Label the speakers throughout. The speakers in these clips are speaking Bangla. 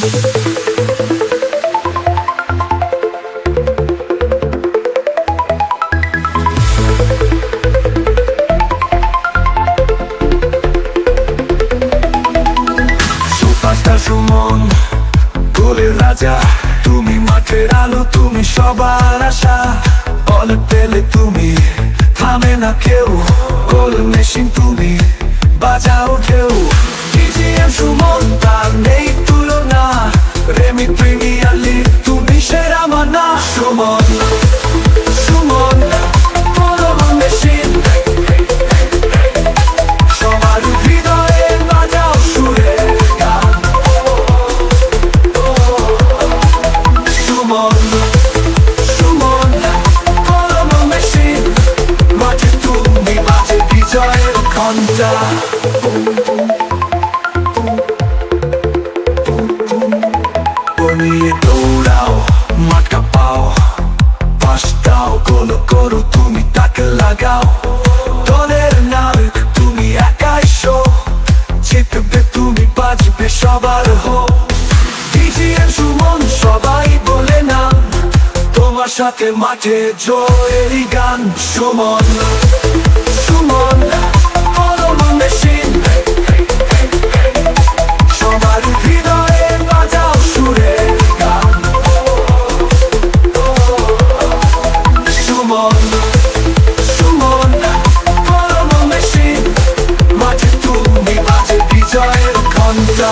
Speaker 1: সুপারস্টার সুমন, গোলের রাজা তুমি, মাঠের আলো তুমি, সবার আশা। বল পেলে তুমি, থামে না কেউ, গোল মেশিন তুমি, বাজাও ঢেউ। টিজিএম সুমন, তার নেই তুলনা, রেমি প্রিমিয়ার লিগ তুমি সেরা মানা। সুমন সুমন গোল মেশিন, সবার হৃদয়ে বাজাও সুরের গান। সুমন সুমন গোল মেশিন, মাঠে তুমি বাজে বিজয়ের ঘন্টা। নিয়ে দৌড়াও, মাঠ কাঁপাও, পাস দাও, গোল করো তুমি, তাকে লাগাও। দলের নায়ক তুমি, একাই শো, জিতবে তুমি, বাজবে সবার হো। টিজিএম সুমন, সবাই বলে না, তোমার সাথে মাঠে জয়েরই গান। সুমন সুমন গোল মেশিন, সবার হৃদয়ে বাজাও সুরের গান। সুমন সুমন গোল মেশিন, মাঠে তুমি বাজে বিজয়ের ঘন্টা।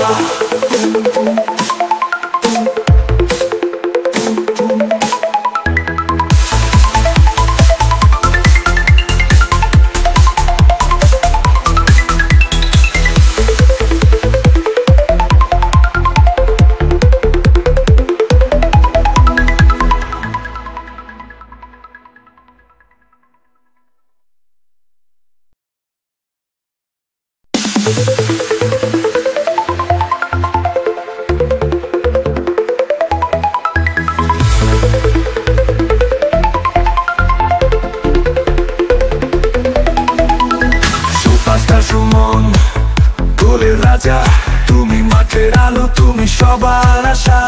Speaker 1: সুপারস্টার সুমন, গোলের রাজা তুমি, মাঠের আলো তুমি, সবার আশা।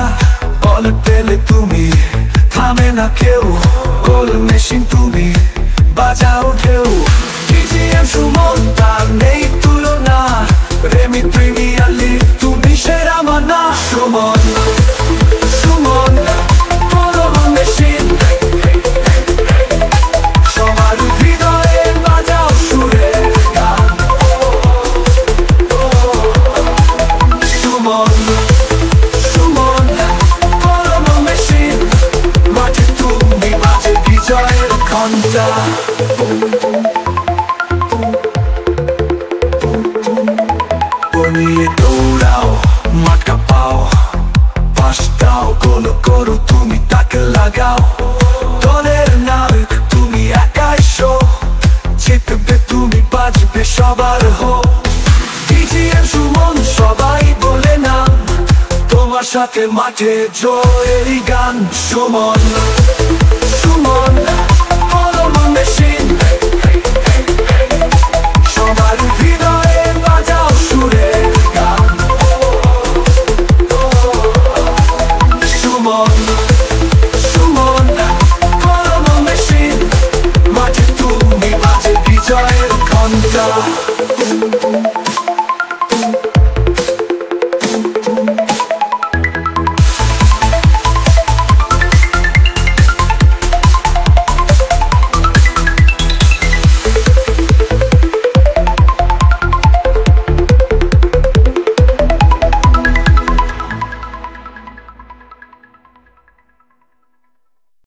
Speaker 1: বল পেলে তুমি, থামে না কেউ, গোল মেশিন তুমি, বাজাও ঢেউ। টিজিএম সুমন, তার নেই তুলনা, রেমি প্রিমিয়ার লিগ তুমি সেরা মানা। সুমন সুমন গোল মেশিন, সবার হৃদয়ে বাজাও সুরের গান। সুমন সুমন গোল মেশিন, মাঠে তুমি বাজে বিজয়ের ঘন্টা। নিয়ে দৌড়াও, মাঠ কাঁপাও, পাস দাও, গোল করো তুমি, তাকে লাগাও। দলের নায়ক তুমি, একাই শো, জিতবে তুমি, বাজবে সবার হো। টিজিএম সুমন, সবাই বলে না, তোমার সাথে মাঠে জয়েরই গান। Suman Suman goal machine,